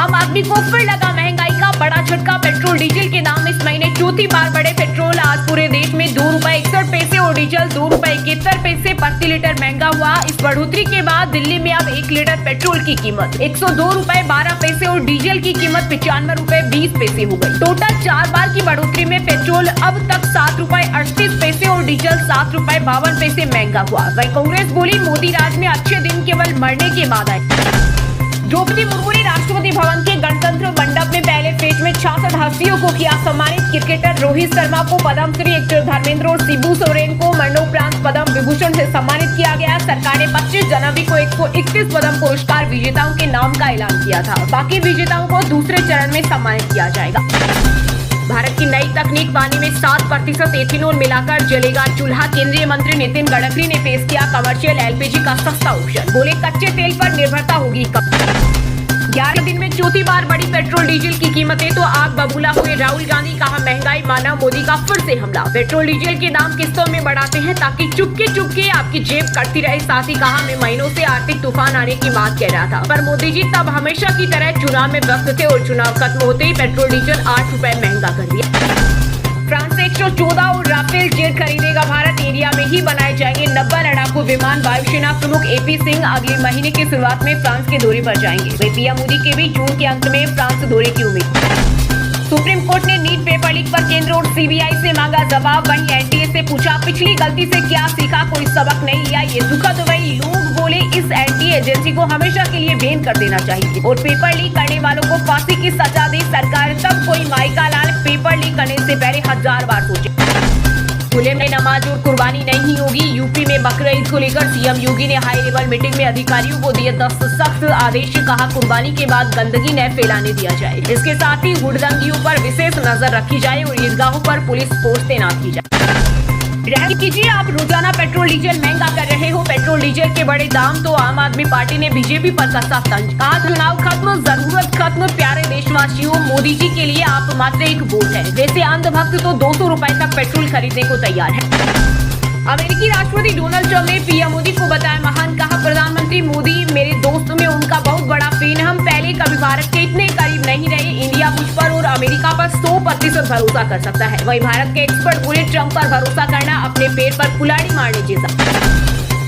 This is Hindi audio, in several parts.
आम आदमी को फिर लगा महंगाई का बड़ा झटका। पेट्रोल डीजल के दाम इस महीने चौथी बार बढ़े। पेट्रोल आज पूरे देश में ₹2.61 और डीजल ₹2.71 प्रति लीटर महंगा हुआ। इस बढ़ोतरी के बाद दिल्ली में अब 1 लीटर पेट्रोल की कीमत ₹102.12 और डीजल की कीमत ₹95.20 हो गई। टोटल 4 बार की बढ़ोतरी में पेट्रोल अब तक ₹7.38 और डीजल ₹7.52 महंगा हुआ। वहीं कांग्रेस बोली मोदी राज में अच्छे दिन केवल मरने के बाद आए। द्रौपदी मुर्मू ने राष्ट्रपति भवन के गणतंत्र मंडप में पहले फेज में 66 हस्तियों को किया सम्मानित। क्रिकेटर रोहित शर्मा को पद्मश्री, एक्टर धर्मेंद्र और शिबू सोरेन को मरणोपरांत पद्म विभूषण से सम्मानित किया गया। सरकार ने 25 जनवरी को 131 पद्म पुरस्कार विजेताओं के नाम का ऐलान किया था। बाकी विजेताओं को दूसरे चरण में सम्मानित किया जाएगा। भारत की नई तकनीक पानी में 7% एथेनॉल मिलाकर जलेगा चूल्हा। केंद्रीय मंत्री नितिन गडकरी ने पेश किया कमर्शियल एलपीजी का सस्ता ऑप्शन। बोले कच्चे तेल पर निर्भरता होगी कम। 11 दिन में चौथी बार बढ़ी पेट्रोल डीजल की कीमतें तो आग बबूला हुए राहुल गांधी। कहा महंगाई माना मोदी का फिर से हमला। पेट्रोल डीजल के दाम किस्तों में बढ़ाते हैं ताकि चुपके आपकी जेब कटती रहे। साथ ही कहा मैं महीनों से आर्थिक तूफान आने की बात कह रहा था, पर मोदी जी तब हमेशा की तरह चुनाव में व्यस्त थे और चुनाव खत्म होते ही पेट्रोल डीजल ₹8 महंगा कर दिया। फ्रांस से 114 और राफेल जेट खरीदेगा। भारत एरिया में ही बनाए जाएंगे 90 लड़ाकू विमान। वायुसेना प्रमुख एपी सिंह अगले महीने की शुरुआत में फ्रांस के दौरे पर जाएंगे। वहीं पीएम मोदी के भी जून के अंत में फ्रांस दौरे की उम्मीद। सुप्रीम कोर्ट ने नीट पेपर लीक पर केंद्र और सीबीआई से मांगा जवाब। वहीं एनटीए से पूछा पिछली गलती से क्या सीखा, कोई सबक नहीं लिया। ये दुखद। वही लोग बोले इस एनटीए एजेंसी को हमेशा के लिए बैन कर देना चाहिए और पेपर लीक करने वालों को फांसी की सजा दे सरकार। तब कोई माइका लाल पेपर लीक करने से पहले 1000 बार सोचे। खुले में नमाज और कुर्बानी नहीं होगी। यूपी में बकरीद को लेकर सीएम योगी ने हाई लेवल मीटिंग में अधिकारियों को दिए 10 सख्त आदेश। कहा कुर्बानी के बाद गंदगी न फैलाने दिया जाए। इसके साथ ही हुड़दंगियों पर विशेष नजर रखी जाए और ईदगाहों पर पुलिस फोर्स तैनात की जाए। रहम कीजिए, आप रोजाना पेट्रोल डीजल महंगा कर रहे हो। पेट्रोल डीजल के बड़े दाम तो आम आदमी पार्टी ने बीजेपी पर कसा तंज। कहा चुनाव खत्म, जरूरत खत्म। प्यारे देशवासियों, मोदी जी के लिए आप मात्र एक वोट है। वैसे अंधभक्त तो ₹200 तक पेट्रोल खरीदने को तैयार है। अमेरिकी राष्ट्रपति डोनाल्ड ट्रंप ने पीएम मोदी को बताया महान। कहा प्रधानमंत्री मोदी मेरे दोस्त में उनका बहुत बड़ा फैन। हम पहले कभी भारत के इतने करीब नहीं रहे। इंडिया मुझ पर और अमेरिका पर 100% भरोसा कर सकता है। वही भारत के एक्सपर्ट बोले ट्रंप पर भरोसा करना अपने पैर पर कुल्हाड़ी मारने जैसा।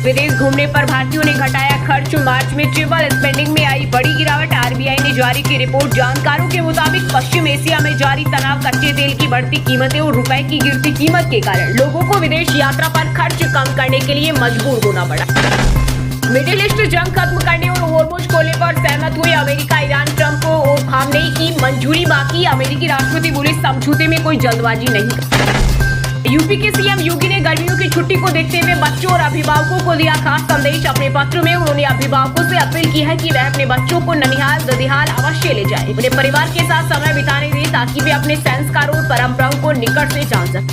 विदेश घूमने पर भारतीयों ने घटाया खर्च। मार्च में ट्रिपल स्पेंडिंग में आई बड़ी गिरावट। आरबीआई ने जारी की रिपोर्ट। जानकारों के मुताबिक पश्चिम एशिया में जारी तनाव, कच्चे तेल की बढ़ती कीमतें और रुपए की गिरती कीमत के कारण लोगों को विदेश यात्रा पर खर्च कम करने के लिए मजबूर होना पड़ा। मिडिल ईस्ट जंग खत्म करने और होर्मुज खोलने पर सहमत हुए अमेरिका। ईरान ट्रंप को और थामने की मंजूरी बाकी। अमेरिकी राष्ट्रपति बोले समझौते में कोई जल्दबाजी नहीं। यूपी के सीएम योगी ने गर्मियों की छुट्टी को देखते हुए बच्चों और अभिभावकों को दिया खास संदेश। अपने पत्र में उन्होंने अभिभावकों से अपील की है कि वह अपने बच्चों को ननिहाल ददिहाल अवश्य ले जाए, उन्हें परिवार के साथ समय बिताने दें ताकि वे अपने संस्कारों और परंपराओं को निकट से जान सकें।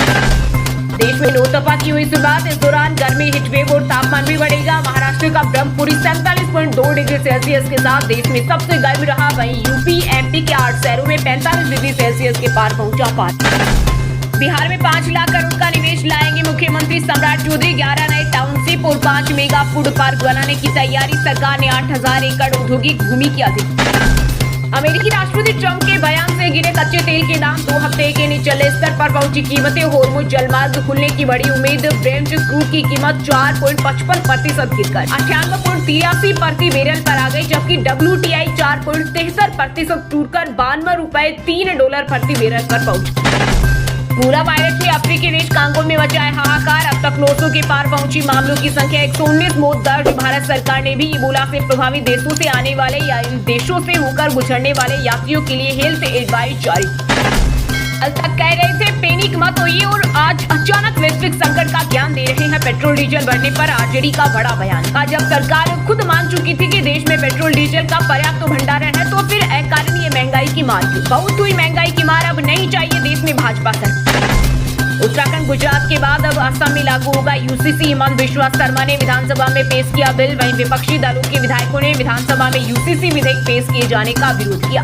देश में नौतपा की हुई शुरुआत। इस दौरान गर्मी हिटवेव और तापमान भी बढ़ेगा। महाराष्ट्र का ब्रह्मपुरी 47.2 डिग्री सेल्सियस के साथ देश में सबसे गर्म रहा। वहीं यूपी एमपी के 8 शहरों में 45 डिग्री सेल्सियस के पार पहुंचा। बिहार में 5 लाख करोड़ का निवेश लाएंगे मुख्यमंत्री सम्राट चौधरी। 11 नए टाउनशिप और 5 मेगा फूड पार्क बनाने की तैयारी। सरकार ने 8000 एकड़ औद्योगिक भूमि की अधिग्रहण। अमेरिकी राष्ट्रपति ट्रंप के बयान से गिरे कच्चे तेल के दाम। 2 हफ्ते के निचले स्तर पर पहुंची कीमतें। होर्मुज जलमार्ग खुलने की बड़ी उम्मीद। ब्रेंट क्रूड की कीमत 4.55% गिरकर 98.83 प्रति बैरल पर आ गई, जबकि WTI 4.73% टूटकर $92.03 प्रति बैरल पर पहुंचा। पूरा वायरस में अफ्रीकी देश कांगो में मचा है हाहाकार। अब तक 900 के पार पहुंची मामलों की संख्या। 119 मौत दर्ज। भारत सरकार ने भी इबोला से प्रभावित देशों से आने वाले या इन देशों से होकर गुजरने वाले यात्रियों के लिए हेल्थ एडवाइस जारी। कल तक कह रहे थे पैनिक मत होइए और आज अचानक वैश्विक संकट का ज्ञान दे रहे हैं। पेट्रोल डीजल बढ़ने पर आरजेडी का बड़ा बयान। आज जब सरकार खुद मान चुकी थी कि देश में पेट्रोल डीजल का पर्याप्त भंडारण है, तो फिर अकारण ये महंगाई की मार क्यों? बहुत हुई महंगाई की मार, अब नहीं चाहिए देश में भाजपा सरकार। उत्तराखंड गुजरात के बाद अब असम में लागू होगा यूसीसी। हिमंत बिश्वा शर्मा ने विधानसभा में पेश किया बिल। वहीं विपक्षी दलों के विधायकों ने विधानसभा में यूसीसी विधेयक पेश किए जाने का विरोध किया।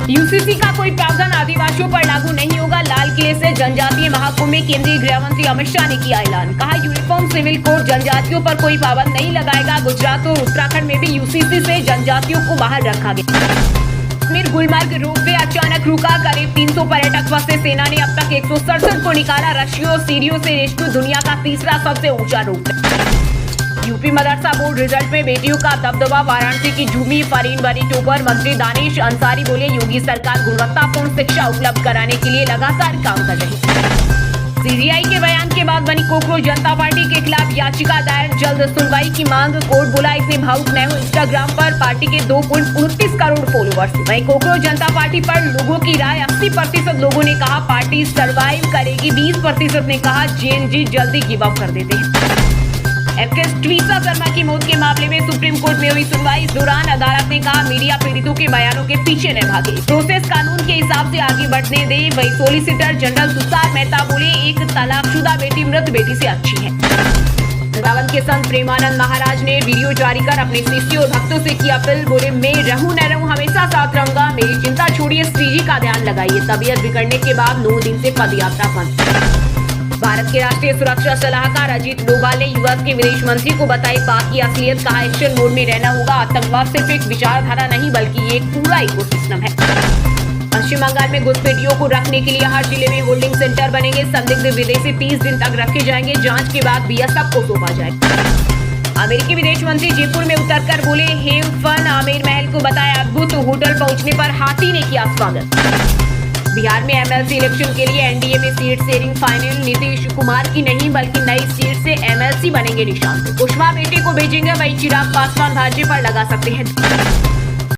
यूसीसी का कोई प्रावधान आदिवासियों पर लागू नहीं होगा। लाल किले से जनजातीय महाकुंभ में केंद्रीय गृह मंत्री अमित शाह ने किया ऐलान। कहा यूनिफॉर्म सिविल कोड जनजातियों पर कोई पाबंद नहीं लगाएगा। गुजरात और उत्तराखंड में भी यूसीसी से जनजातियों को बाहर रखा गया। कश्मीर गुलमर्ग रोपवे अचानक रुका, करीब 300 पर्यटक फंसे। सेना ने अब तक 167 को निकाला। रशियों सीरियो से रेस्क्यू, दुनिया का तीसरा सबसे ऊंचा रोपवे। यूपी मदरसा बोर्ड रिजल्ट में बेटियों का दबदबा, वाराणसी की झूमी फरीन बनी टॉपर। मंत्री दानिश अंसारी बोले, योगी सरकार गुणवत्तापूर्ण शिक्षा उपलब्ध कराने के लिए लगातार काम कर रही है। सीबीआई के बयान के बाद बनी कोकरोच, जनता पार्टी के खिलाफ याचिका दायर, जल्द सुनवाई की मांग। कोर्ट बोला, इतने भावुक न हो। इंस्टाग्राम पर पार्टी के 2.29 करोड़ फॉलोअर्स। वहीं कोकरोच जनता पार्टी पर लोगों की राय, 80% लोगों ने कहा पार्टी सर्वाइव करेगी, 20% ने कहा जेएनजी जल्दी गिव अप कर देते हैं। एक्ट्रेस ट्वीसा शर्मा की मौत के मामले में सुप्रीम कोर्ट में हुई सुनवाई। इस दौरान अदालत ने कहा, मीडिया पीड़ितों के बयानों के पीछे न भागे, प्रोसेस कानून के हिसाब से आगे बढ़ने दे। वही सोलिसिटर जनरल तुषार मेहता बोले, एक तलाकशुदा बेटी मृत बेटी से अच्छी है। वृंदावन के संत प्रेमानंद महाराज ने वीडियो जारी कर अपने शिष्यों और भक्तों से की अपील। बोले, मैं रहूं न रहूं हमेशा साथ रहूंगा, मेरी चिंता छोड़िए, श्रीजी का ध्यान लगाइए। तबीयत बिगड़ने के बाद 9 दिन से पद यात्रा बंद। भारत के राष्ट्रीय सुरक्षा सलाहकार अजीत डोभाल ने यूएस के विदेश मंत्री को बताई बात की असलियत, कहा एक्शन मोड में रहना होगा। आतंकवाद सिर्फ एक विचारधारा नहीं बल्कि ये एक पूरा इकोसिस्टम है। पश्चिम बंगाल में घुसपैठियों को रखने के लिए हर जिले में होल्डिंग सेंटर बनेंगे। संदिग्ध विदेशी 30 दिन तक रखे जाएंगे, जांच के बाद बीएसएफ को सौंपा जाएगा। अमेरिकी विदेश मंत्री जयपुर में उतरकर बोले, हेव फन, आमिर महल को बताया अद्भुत। होटल पहुंचने पर हाथी ने किया स्वागत। बिहार में एमएलसी इलेक्शन के लिए एनडीए में seat sharing final, Nitish Kumar की नहीं बल्कि नई सीट से एमएलसी बनेंगे निशान। कुशवाहा बेटे को भेजेंगे, वही चिराग पासवान भाजपा पर लगा सकते हैं।